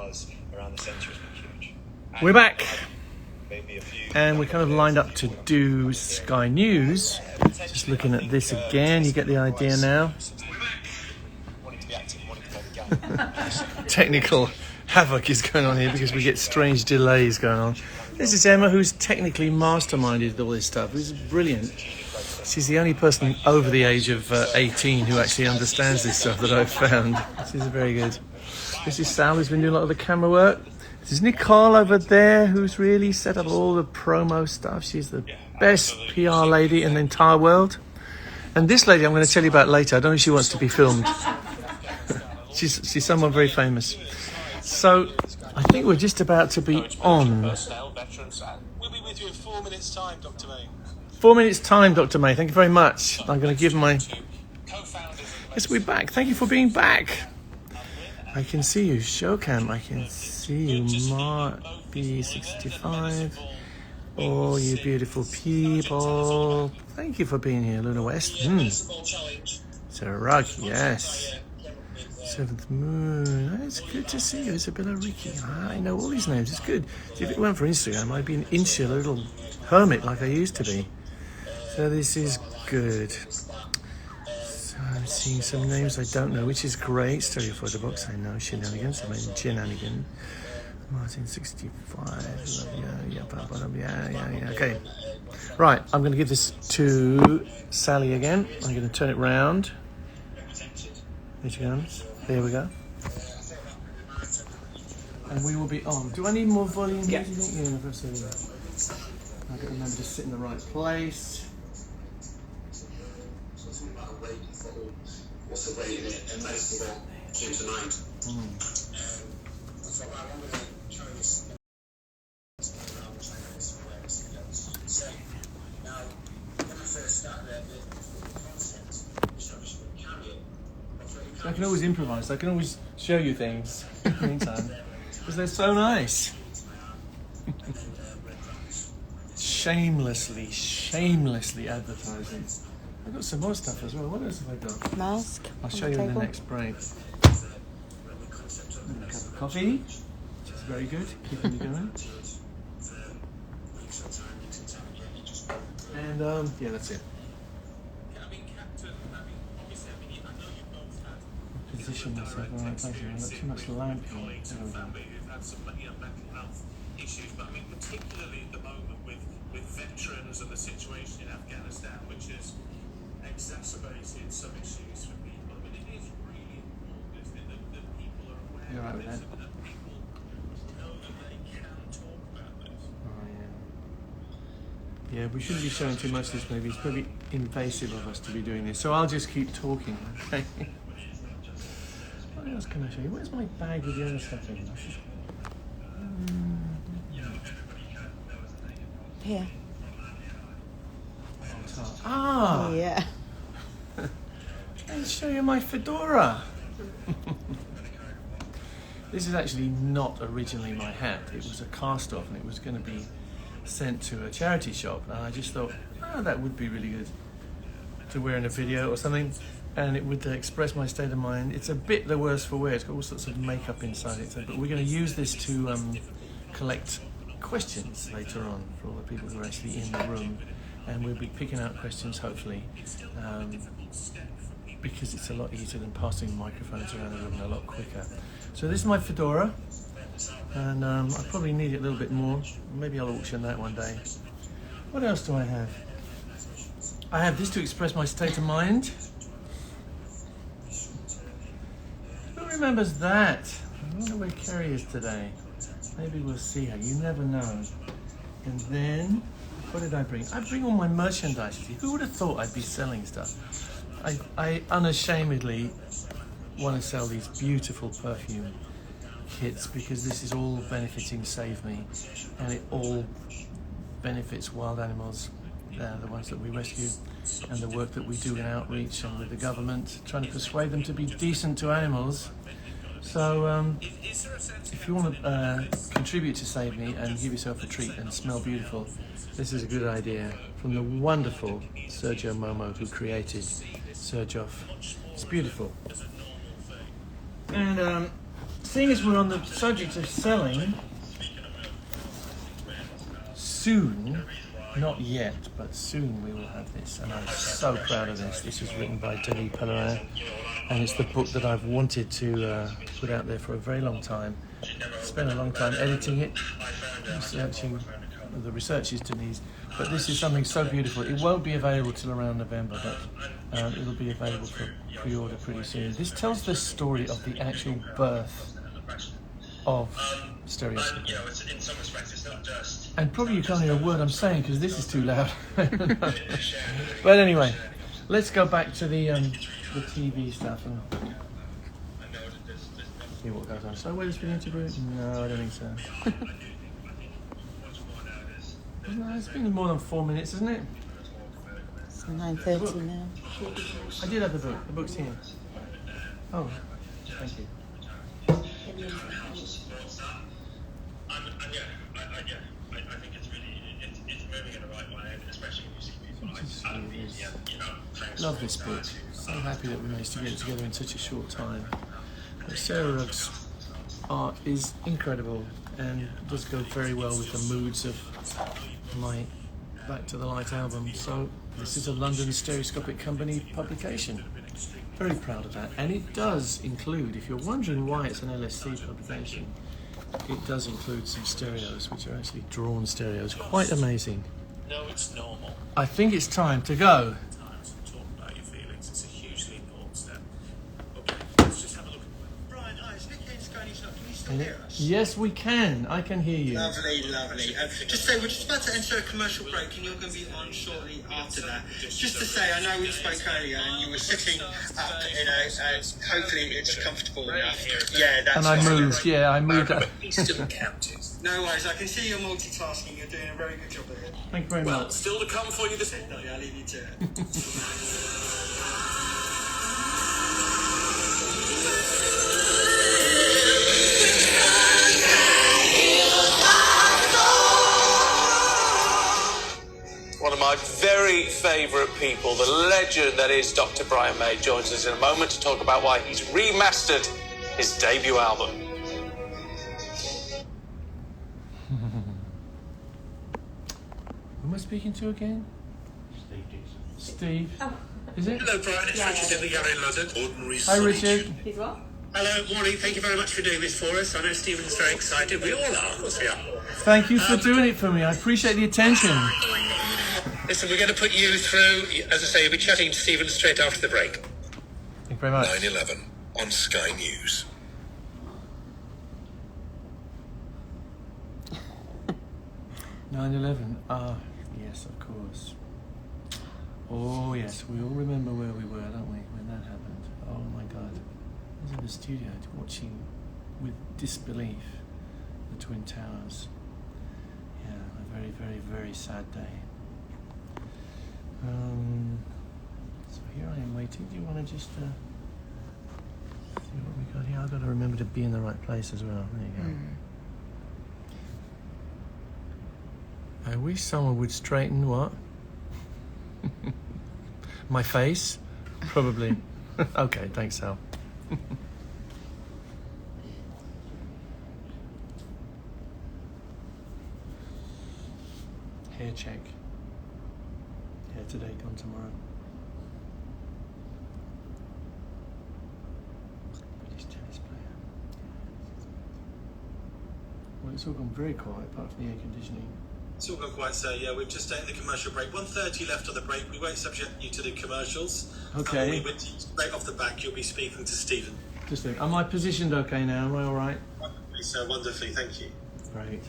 cars around the centre has been huge. We're back, Maybe a few. and we're kind of lined up to do Sky News. Just looking at this again, you get the idea now. Wanting to be active, wanting to play the game. Technical havoc is going on here because we get strange delays going on. This is Emma, who's technically masterminded all this stuff. This is brilliant. She's the only person over the age of 18 who actually understands this stuff that I've found. This is very good. This is Sal, who's been doing a lot of the camera work. This is Nicole over there, who's really set up all the promo stuff. She's the best PR lady in the entire world. And this lady I'm going to tell you about later. I don't know if she wants to be filmed. She's someone very famous. So I think we're just about to be on. We'll be with you in 4 minutes' time, Dr. May. 4 minutes time, Dr. May. Thank you very much. I'm going to give my... Yes, we're back. Thank you for being back. I can see you, Showcam. I can see you, Mark B65. Oh, you beautiful people. Thank you for being here, Luna West. Sarah Rugg, yes. Seventh Moon. It's good to see you, Isabella Ricky. I know all these names. It's good. If it weren't for Instagram, I'd be an insular little hermit like I used to be. So this is good. So I'm seeing some names I don't know, which is great. Stereo photo box, I know. Shenanigans, I mean Shenanigan. Martin 65. Yeah. Okay. Right, I'm going to give this to Sally again. I'm going to turn it round. Here she comes. There we go. And we will be on. Do I need more volume? Yeah. Do you think? Yeah, absolutely. I've got to remember to sit in the right place. What's the way and most of all came to mind. So I wanted to try this so now when I first started the concept establishing the carrier, I can always improvise. I can always show you things in the meantime because they're so nice. shamelessly advertising. I've got some more stuff as well. What else have I got? Mask. I'll show you in the next break. A cup of coffee, which is very good, keeping me going. And yeah, that's it. Position myself in the right place. I've got too much lamp here. issues, but I mean particularly at the moment with veterans and the situation in Afghanistan, which has exacerbated some issues for people. I mean, it is really important, isn't it, that people are aware You're right of with this that. and that people know that they can talk about this. Oh yeah. Yeah, we shouldn't be showing too much of this movie. It's probably invasive of us to be doing this. So I'll just keep talking, okay? What else can I show you? Where's my bag with the other stuff in? Here. Ah! Yeah. I'll show you my fedora. This is actually not originally my hat. It was a cast off and it was going to be sent to a charity shop. And I just thought, oh, that would be really good to wear in a video or something. And it would express my state of mind. It's a bit the worse for wear. It's got all sorts of makeup inside it. But we're going to use this to collect questions later on for all the people who are actually in the room. And we'll be picking out questions, hopefully, because it's a lot easier than passing microphones around the room and a lot quicker. So this is my fedora, and I probably need it a little bit more. Maybe I'll auction that one day. What else do I have? I have this to express my state of mind. Who remembers that? I wonder where Kerry is today. Maybe we'll see her. You never know. And then, what did I bring? I bring all my merchandise. Who would have thought I'd be selling stuff? I unashamedly want to sell these beautiful perfume kits because this is all benefiting Save Me, and it all benefits wild animals, the ones that we rescue, and the work that we do in outreach and with the government, trying to persuade them to be decent to animals. So if you want to contribute to Save Me and give yourself a treat and smell beautiful, this is a good idea from the wonderful Sergio Momo, who created Sergioff. It's beautiful. And seeing as we're on the subject of selling, soon, not yet, but soon we will have this, and I'm so proud of this. This was written by Denis Pellerin, and it's the book that I've wanted to put out there for a very long time. Spent a long time editing it, researching. The research is Denis, but this is something so beautiful. It won't be available till around November, but it'll be available for pre-order pretty soon. This tells the story of the actual birth of stereoscopy. In some respects, it's not just. And probably you can't hear a word I'm saying because this is too loud. But anyway, let's go back to the TV stuff and see what goes on. So, wait, it's been interviewed? No, I don't think so. No, it's been more than 4 minutes, isn't it? It's 9:30 now. I did have the book. The book's here. Oh, thank you. I think it's really it's moving in the right way, especially when you see people like Love this book. So happy that we managed to get it together in such a short time. But Sarah Rugg's art is incredible and does go very well with the moods of my Back to the Light album. So this is a London Stereoscopic Company publication. Very proud of that. And it does include, if you're wondering why it's an LSC publication, it does include some stereos, which are actually drawn stereos. Quite amazing. No, it's normal. I think it's time to go. Times to talk about your feelings. It's a hugely important step. Okay, let's just have a look. Brian, hi, it's Nicky and Skyny's not. Can you still hear us? Yes, we can. I can hear you. Lovely, lovely. Just say we're just about to enter a commercial break, and you're going to be on shortly after that. Just to say, I know we spoke earlier, and you were sitting up, hopefully it's comfortable enough. Yeah, that's. And I moved. Yeah, I moved up. Eastern counties. No worries, I can see you're multitasking. You're doing a very good job of it. Thank you very Well, much. still to come for you this morning. Lovely, I'll leave you to it. One of my very favourite people, the legend that is Dr. Brian May, joins us in a moment to talk about why he's remastered his debut album. Who am I speaking to again? Steve. Oh. Is it? Hello, Brian. It's Richard in the gallery in London. Ordinary Hi, Richard. He's what? Hello, morning. Thank you very much for doing this for us. I know Stephen's very excited. We all are, of course we are. Thank you for doing it for me. I appreciate the attention. Listen, we're going to put you through, as I say, you'll be chatting to Stephen straight after the break. Thank you very much. 9/11 on Sky News. Ah, yes, of course. Oh, yes, we all remember where we were, don't we, when that happened? Oh, my God. I was in the studio watching with disbelief the Twin Towers. Yeah, a very, very, very sad day. So here I am waiting. Do you want to just see what we got here? I've got to remember to be in the right place as well. There you go. I wish someone would straighten what? My face? Probably. Okay, thanks, Sal. Hair check. Hair today, gone tomorrow. British tennis player. Well, it's all gone very quiet apart from the air conditioning. It's all gone quite so, yeah. We've just taken the commercial break. 1:30 left on the break. We won't subject you to the commercials. Okay. Straight off the back, you'll be speaking to Stephen. Just think, am I positioned okay now? Am I all right? Wonderfully, sir. Wonderfully. Thank you. Great.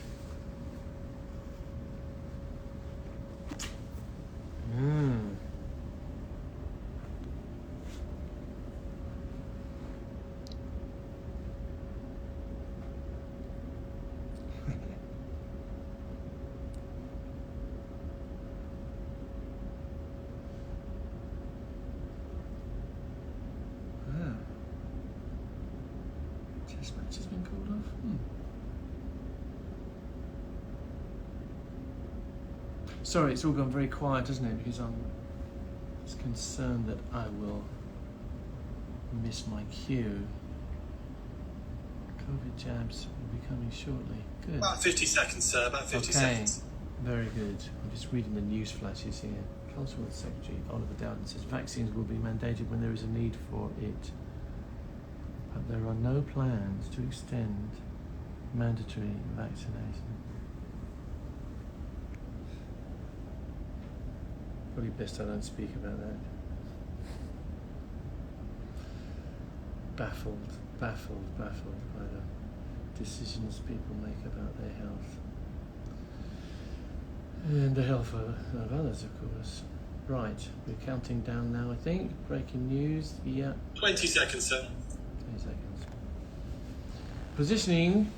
Test match has been called off. Sorry, it's all gone very quiet, isn't it? Because I'm just concerned that I will miss my cue. COVID jabs will be coming shortly. Good. About 50 seconds, sir. About 50 Okay. seconds. Very good. I'm just reading the news flashes here. Cultural Secretary Oliver Dowden says vaccines will be mandated when there is a need for it. But there are no plans to extend mandatory vaccination. Probably best I don't speak about that. Baffled by the decisions people make about their health. And the health of others, of course. Right, we're counting down now, I think. Breaking news, yeah. 20 seconds, sir. 20 seconds. Positioning.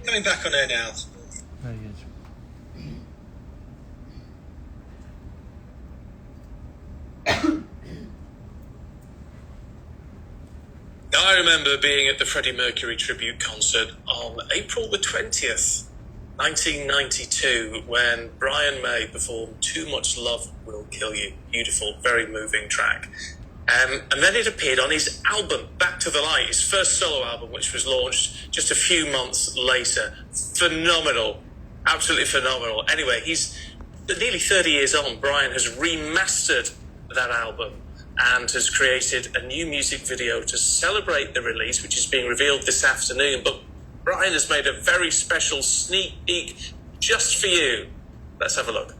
Coming back on air now. Very good. I remember being at the Freddie Mercury tribute concert on April the 20th, 1992, when Brian May performed Too Much Love Will Kill You. Beautiful, very moving track. And then it appeared on his album, Back to the Light, his first solo album, which was launched just a few months later. Phenomenal. Absolutely phenomenal. Anyway, he's nearly 30 years on. Brian has remastered that album and has created a new music video to celebrate the release, which is being revealed this afternoon. But Brian has made a very special sneak peek just for you. Let's have a look.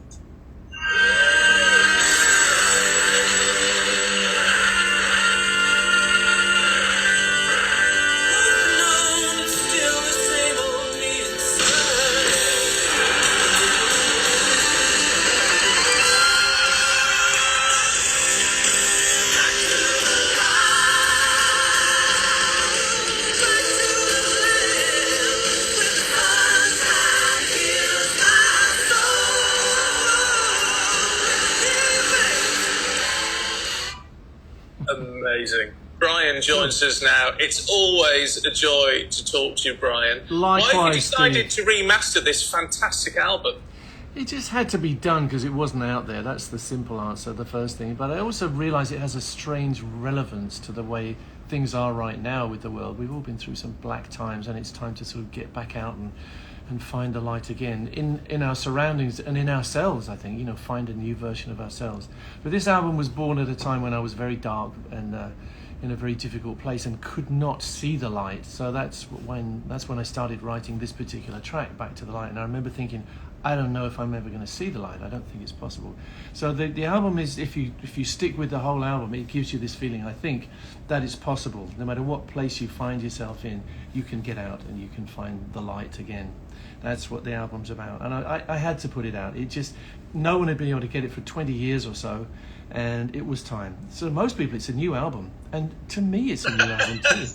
Amazing. Brian joins us now. It's always a joy to talk to you, Brian. Likewise, why have you decided Steve. to remaster this fantastic album? It just had to be done because it wasn't out there. That's the simple answer, the first thing. But I also realise it has a strange relevance to the way things are right now with the world. We've all been through some black times, and it's time to sort of get back out and find the light again in our surroundings and in ourselves, I think, find a new version of ourselves. But this album was born at a time when I was very dark and in a very difficult place and could not see the light. So that's when I started writing this particular track, Back to the Light. And I remember thinking, I don't know if I'm ever going to see the light. I don't think it's possible. So the album is, if you stick with the whole album, it gives you this feeling, I think, that it's possible. No matter what place you find yourself in, you can get out and you can find the light again. That's what the album's about. And I had to put it out. No one had been able to get it for 20 years or so, and it was time. So most people, it's a new album. And to me, it's a new album too.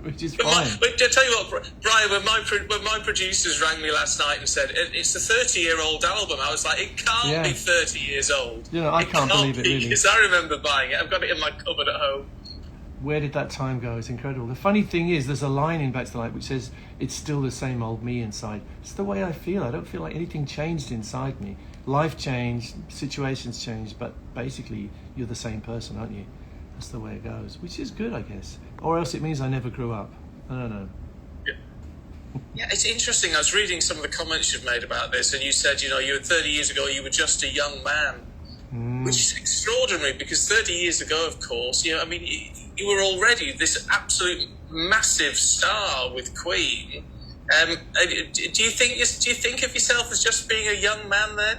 Which is fine. I tell you what, Brian, when my producers rang me last night and said, it's a 30-year-old album, I was like, it can't be 30 years old. I can't believe it, really. Because I remember buying it. I've got it in my cupboard at home. Where did that time go? It's incredible. The funny thing is, there's a line in Back to the Light which says, it's still the same old me inside. It's the way I feel. I don't feel like anything changed inside me. Life changed, situations changed, but basically, you're the same person, aren't you? That's the way it goes, which is good, I guess. Or else it means I never grew up. I don't know. Yeah, it's interesting. I was reading some of the comments you've made about this, and you said, you were 30 years ago, you were just a young man, which is extraordinary because 30 years ago, of course, you were already this absolute massive star with Queen. Do you think of yourself as just being a young man then?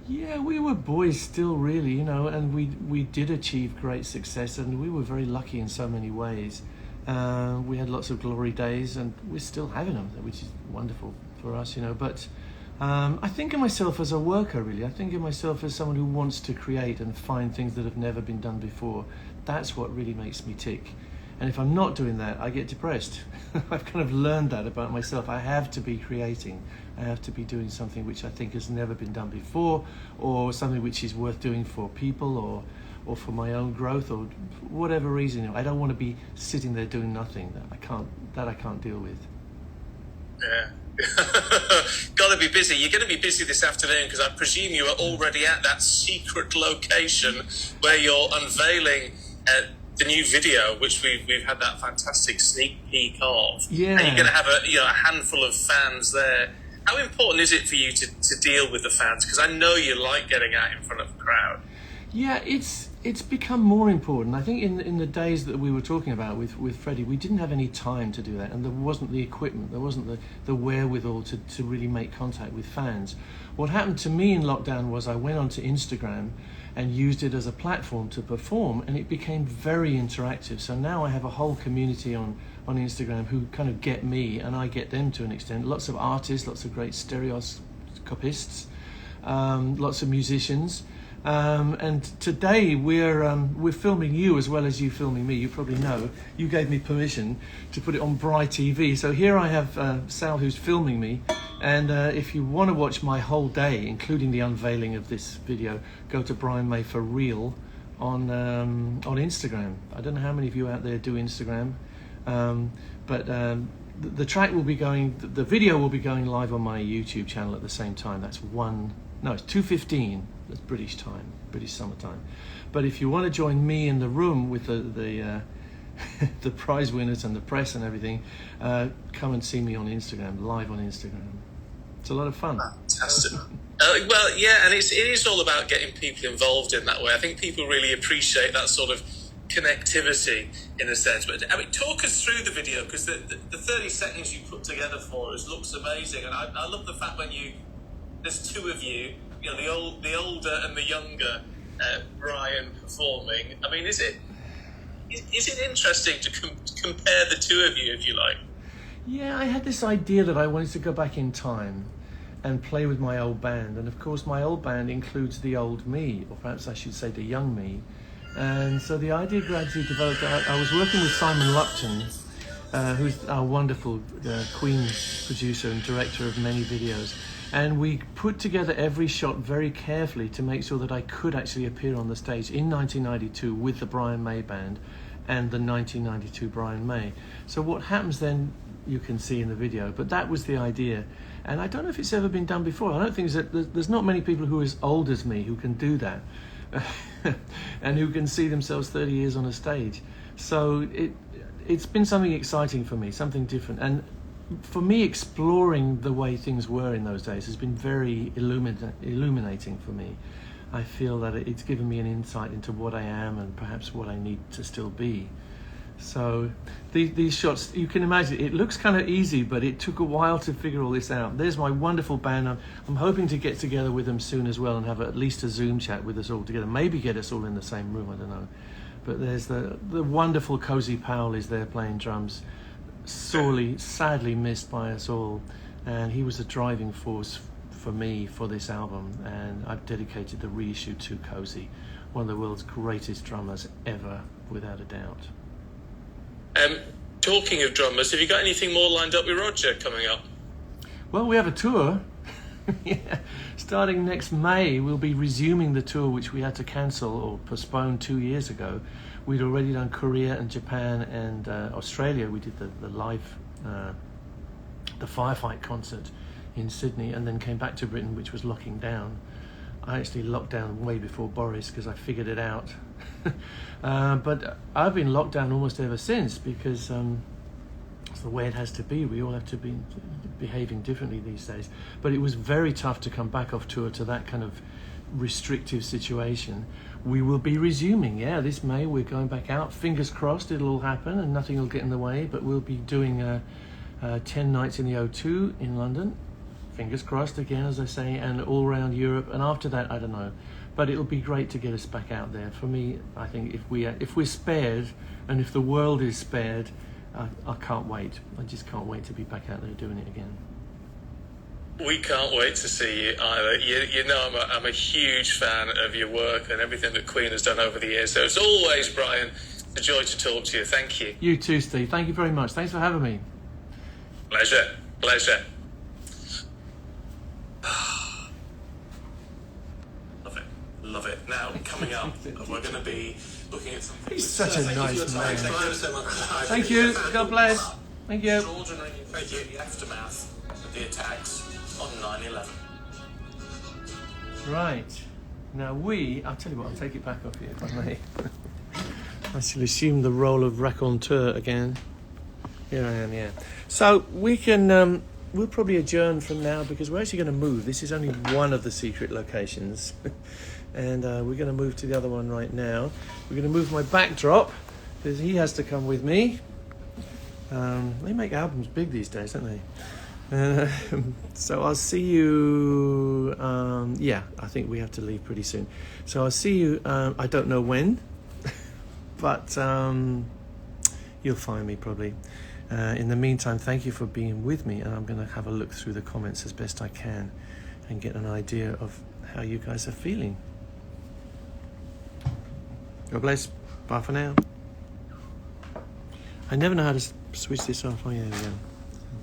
Yeah, we were boys still, really, and we did achieve great success, and we were very lucky in so many ways. We had lots of glory days, and we're still having them, which is wonderful for us, But I think of myself as a worker, really. I think of myself as someone who wants to create and find things that have never been done before. That's what really makes me tick. And if I'm not doing that, I get depressed. I've kind of learned that about myself. I have to be creating. I have to be doing something which I think has never been done before, or something which is worth doing for people or for my own growth, or for whatever reason. I don't want to be sitting there doing nothing. That I can't deal with. Yeah. got to be busy. You're going to be busy this afternoon because I presume you are already at that secret location where you're unveiling the new video, which we've had that fantastic sneak peek of. Yeah. And you're going to have a handful of fans there. How important is it for you to deal with the fans? Because I know you like getting out in front of a crowd. Yeah, it's become more important. I think in the days that we were talking about with Freddie, we didn't have any time to do that, and there wasn't the equipment, there wasn't the wherewithal to really make contact with fans. What happened to me in lockdown was I went onto Instagram and used it as a platform to perform, and it became very interactive. So now I have a whole community on Instagram who kind of get me, and I get them to an extent. Lots of artists, lots of great stereoscopists, lots of musicians. And today we're filming you as well as you filming me. You probably know. You gave me permission to put it on Bri TV. So here I have Sal who's filming me. And if you want to watch my whole day, including the unveiling of this video, go to Brian May for Real on Instagram. I don't know how many of you out there do Instagram, but the track will be going. The video will be going live on my YouTube channel at the same time. It's 2:15. That's British time, British summertime. But if you want to join me in the room with the prize winners and the press and everything, come and see me on Instagram, live on Instagram. It's a lot of fun. Fantastic. Well, yeah, and it is all about getting people involved in that way. I think people really appreciate that sort of connectivity in a sense. But I mean, talk us through the video, because the 30 seconds you put together for us looks amazing, and I love the fact when there's two of you, the older and the younger Brian performing. I mean, is it interesting to compare the two of you, if you like? Yeah, I had this idea that I wanted to go back in time and play with my old band. And of course, my old band includes the old me, or perhaps I should say the young me. And so the idea gradually developed. I was working with Simon Lupton, who's our wonderful Queen producer and director of many videos. And we put together every shot very carefully to make sure that I could actually appear on the stage in 1992 with the Brian May Band and the 1992 Brian May. So what happens then, you can see in the video, but that was the idea. And I don't know if it's ever been done before. I don't think there's not many people who are as old as me who can do that and who can see themselves 30 years on a stage. So it's been something exciting for me, something different. And for me, exploring the way things were in those days has been very illuminating for me. I feel that it's given me an insight into what I am and perhaps what I need to still be. So these shots, you can imagine, it looks kind of easy, but it took a while to figure all this out. There's my wonderful band. I'm hoping to get together with them soon as well and have at least a Zoom chat with us all together. Maybe get us all in the same room, I don't know. But there's the wonderful Cozy Powell is there playing drums. Sadly missed by us all, and he was a driving force for me for this album, and I've dedicated the reissue to Cozy, one of the world's greatest drummers ever, without a doubt. Talking of drummers, have you got anything more lined up with Roger coming up? Well, we have a tour. Yeah. Starting next May, we'll be resuming the tour which we had to cancel or postpone 2 years ago. We'd already done Korea and Japan and Australia. We did the live, the Firefight concert in Sydney, and then came back to Britain, which was locking down. I actually locked down way before Boris because I figured it out. But I've been locked down almost ever since, because it's the way it has to be. We all have to be behaving differently these days. But it was very tough to come back off tour to that kind of restrictive situation. We will be resuming, this May. We're going back out. Fingers crossed it'll all happen and nothing will get in the way. But we'll be doing 10 nights in the O2 in London. Fingers crossed again, as I say, and all around Europe. And after that, I don't know. But it'll be great to get us back out there. For me, I think if we're spared, and if the world is spared, I can't wait. I just can't wait to be back out there doing it again. We can't wait to see you either. You know I'm a huge fan of your work and everything that Queen has done over the years. So as always, Brian, it's a joy to talk to you. Thank you. You too, Steve. Thank you very much. Thanks for having me. Pleasure. Love it. Now, coming up, we're going to be looking at something. He's such a nice man. Thank you so much. Thank you. God bless. Thank you. Extraordinary. Thank you. The aftermath of the attacks on 9/11. Right. Now I'll tell you what, I'll take it back off you if I may. I shall assume the role of raconteur again. Here I am, yeah. So we can, we'll probably adjourn from now because we're actually going to move. This is only one of the secret locations. And we're going to move to the other one right now. We're going to move my backdrop because he has to come with me. They make albums big these days, don't they? So I'll see you, yeah, I think we have to leave pretty soon. So I'll see you, I don't know when, but you'll find me probably. In the meantime, thank you for being with me, and I'm going to have a look through the comments as best I can and get an idea of how you guys are feeling. God bless. Bye for now. I never know how to switch this off. Oh, yeah, there we go.